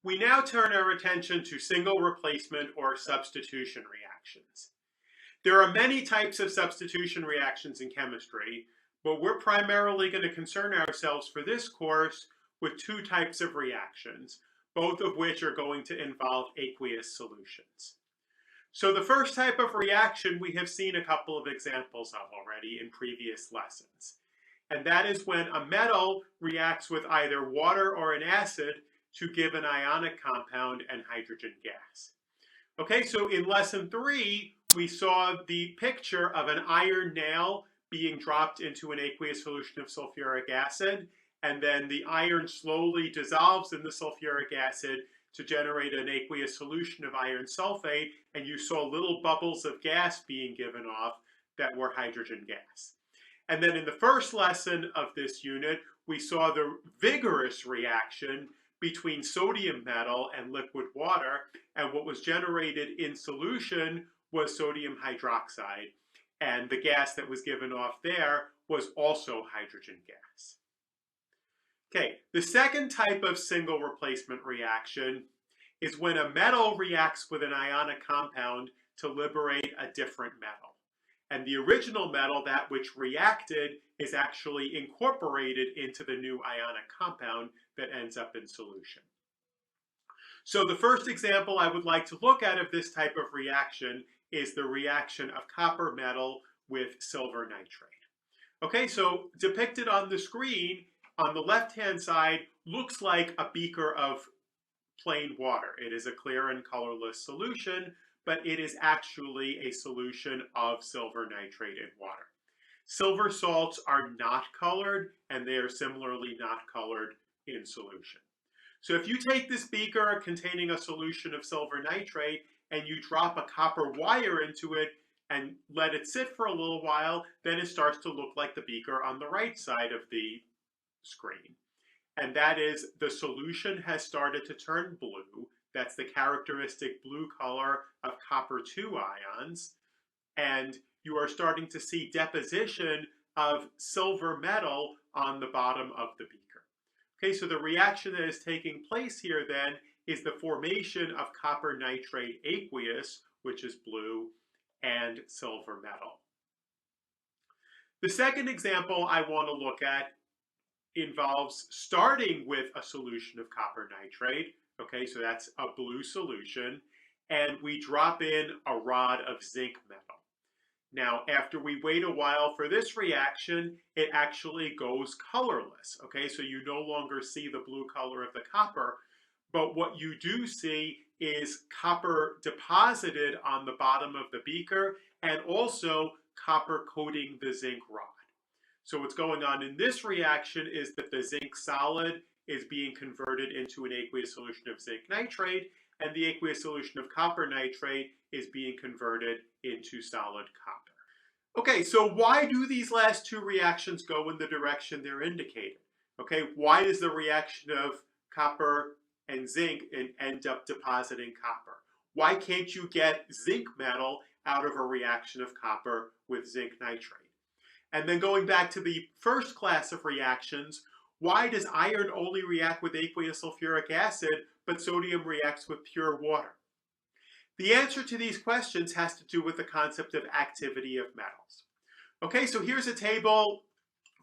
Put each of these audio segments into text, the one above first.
We now turn our attention to single replacement or substitution reactions. There are many types of substitution reactions in chemistry, but we're primarily going to concern ourselves for this course with two types of reactions, both of which are going to involve aqueous solutions. So the first type of reaction we have seen a couple of examples of already in previous lessons. And that is when a metal reacts with either water or an acid to give an ionic compound and hydrogen gas. Okay, so in lesson 3, we saw the picture of an iron nail being dropped into an aqueous solution of sulfuric acid, and then the iron slowly dissolves in the sulfuric acid to generate an aqueous solution of iron sulfate, and you saw little bubbles of gas being given off that were hydrogen gas. And then in the first lesson of this unit, we saw the vigorous reaction between sodium metal and liquid water, and what was generated in solution was sodium hydroxide, and the gas that was given off there was also hydrogen gas. Okay, the second type of single replacement reaction is when a metal reacts with an ionic compound to liberate a different metal. And the original metal, that which reacted, is actually incorporated into the new ionic compound that ends up in solution. So the first example I would like to look at of this type of reaction is the reaction of copper metal with silver nitrate. Okay, so depicted on the screen, on the left-hand side, looks like a beaker of plain water. It is a clear and colorless solution, but it is actually a solution of silver nitrate in water. Silver salts are not colored, and they are similarly not colored in solution. So if you take this beaker containing a solution of silver nitrate and you drop a copper wire into it and let it sit for a little while, then it starts to look like the beaker on the right side of the screen. And that is, the solution has started to turn blue. That's the characteristic blue color of copper 2 ions. And you are starting to see deposition of silver metal on the bottom of the beaker. Okay, so the reaction that is taking place here then is the formation of copper nitrate aqueous, which is blue, and silver metal. The second example I want to look at involves starting with a solution of copper nitrate. Okay, so that's a blue solution, and we drop in a rod of zinc metal. Now, after we wait a while for this reaction, it actually goes colorless. Okay, so you no longer see the blue color of the copper, but what you do see is copper deposited on the bottom of the beaker and also copper coating the zinc rod. So what's going on in this reaction is that the zinc solid is being converted into an aqueous solution of zinc nitrate, and the aqueous solution of copper nitrate is being converted into solid copper. Okay, so why do these last two reactions go in the direction they're indicated? Okay, why does the reaction of copper and zinc end up depositing copper? Why can't you get zinc metal out of a reaction of copper with zinc nitrate? And then going back to the first class of reactions, why does iron only react with aqueous sulfuric acid, but sodium reacts with pure water? The answer to these questions has to do with the concept of activity of metals. Okay, so here's a table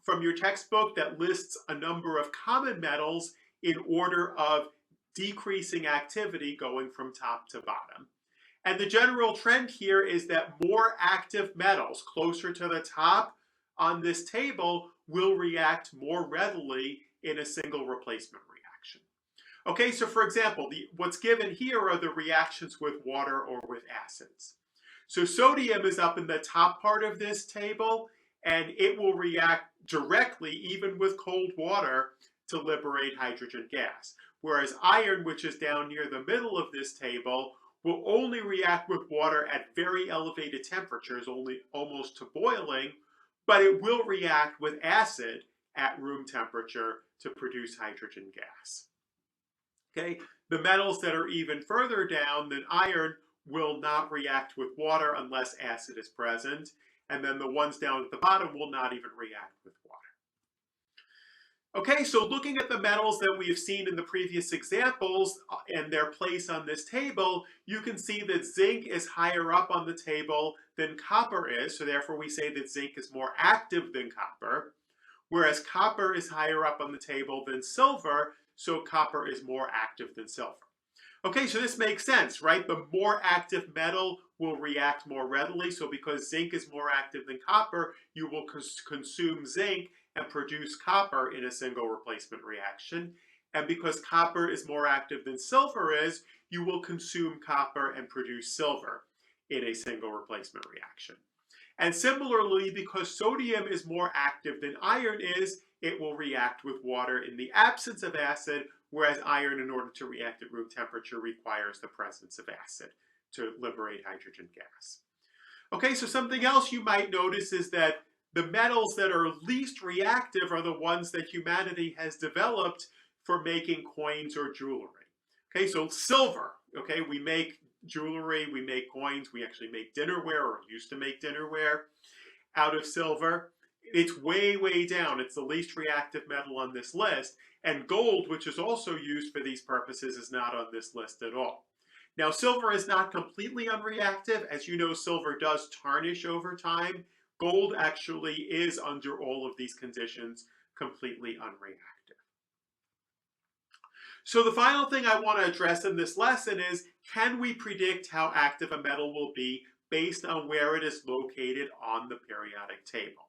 from your textbook that lists a number of common metals in order of decreasing activity going from top to bottom. And the general trend here is that more active metals closer to the top on this table will react more readily in a single replacement reaction. Okay, so for example, what's given here are the reactions with water or with acids. So sodium is up in the top part of this table, and it will react directly, even with cold water, to liberate hydrogen gas. Whereas iron, which is down near the middle of this table, will only react with water at very elevated temperatures, almost to boiling, but it will react with acid at room temperature to produce hydrogen gas. Okay, the metals that are even further down than iron will not react with water unless acid is present, and then the ones down at the bottom will not even react with water. Okay, so looking at the metals that we have seen in the previous examples and their place on this table, you can see that zinc is higher up on the table than copper is, so therefore we say that zinc is more active than copper, whereas copper is higher up on the table than silver, so copper is more active than silver. Okay, so this makes sense, right? The more active metal will react more readily, so because zinc is more active than copper, you will consume zinc and produce copper in a single replacement reaction. And because copper is more active than silver is, you will consume copper and produce silver in a single replacement reaction. And similarly, because sodium is more active than iron is, it will react with water in the absence of acid, whereas iron, in order to react at room temperature, requires the presence of acid to liberate hydrogen gas. Okay, so something else you might notice is that the metals that are least reactive are the ones that humanity has developed for making coins or jewelry. Okay, so silver, okay, we make jewelry, we make coins, we actually make dinnerware, or used to make dinnerware out of silver. It's way, way down. It's the least reactive metal on this list. And gold, which is also used for these purposes, is not on this list at all. Now, silver is not completely unreactive. As you know, silver does tarnish over time. Gold actually is, under all of these conditions, completely unreactive. So the final thing I want to address in this lesson is, can we predict how active a metal will be based on where it is located on the periodic table?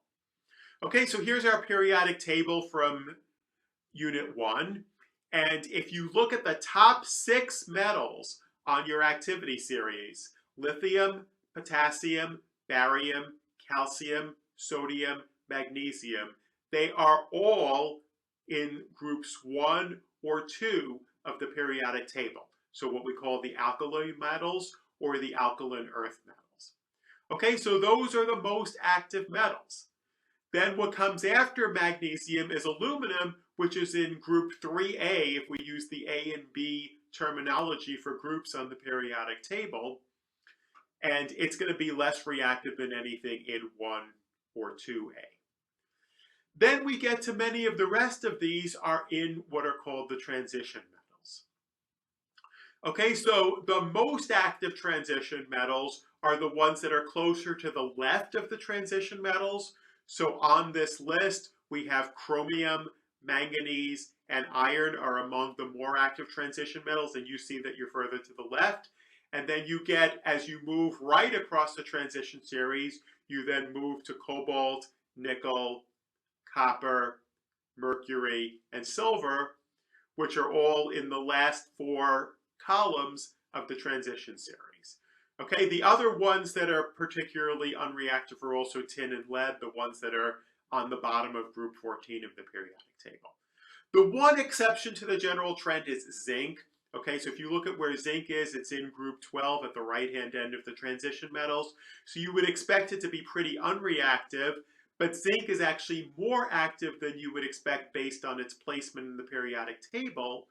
Okay, so here's our periodic table from Unit 1. And if you look at the top 6 metals on your activity series, lithium, potassium, barium, calcium, sodium, magnesium, they are all in groups 1 or 2 of the periodic table. So what we call the alkali metals or the alkaline earth metals. Okay, so those are the most active metals. Then what comes after magnesium is aluminum, which is in group 3A, if we use the A and B terminology for groups on the periodic table. And it's going to be less reactive than anything in 1 or 2A. Then we get to many of the rest of these are in what are called the transition metals. Okay, so the most active transition metals are the ones that are closer to the left of the transition metals. So on this list, we have chromium, manganese, and iron are among the more active transition metals, and you see that you're further to the left. And then you get, as you move right across the transition series, you then move to cobalt, nickel, copper, mercury, and silver, which are all in the last 4 columns of the transition series. Okay, the other ones that are particularly unreactive are also tin and lead, the ones that are on the bottom of group 14 of the periodic table. The one exception to the general trend is zinc. Okay, so if you look at where zinc is, it's in group 12 at the right-hand end of the transition metals. So you would expect it to be pretty unreactive, but zinc is actually more active than you would expect based on its placement in the periodic table.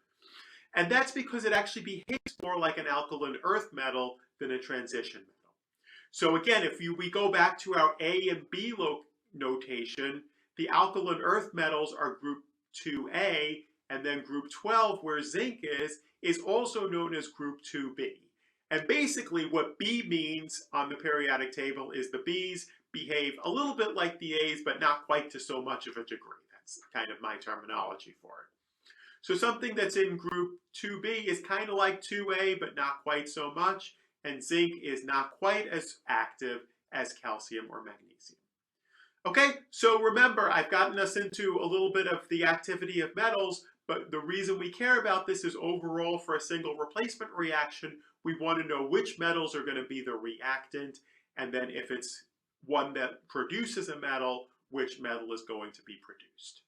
And that's because it actually behaves more like an alkaline earth metal than a transition metal. So again, if we go back to our A and B notation, the alkaline earth metals are group 2A, and then group 12, where zinc is also known as group 2B. And basically what B means on the periodic table is the Bs behave a little bit like the As, but not quite to so much of a degree. That's kind of my terminology for it. So something that's in group 2B is kind of like 2A, but not quite so much. And zinc is not quite as active as calcium or magnesium. Okay, so remember, I've gotten us into a little bit of the activity of metals, but the reason we care about this is overall for a single replacement reaction, we want to know which metals are going to be the reactant, and then if it's one that produces a metal, which metal is going to be produced.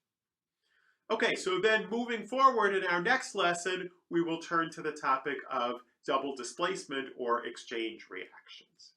Okay, so then moving forward in our next lesson, we will turn to the topic of double displacement or exchange reactions.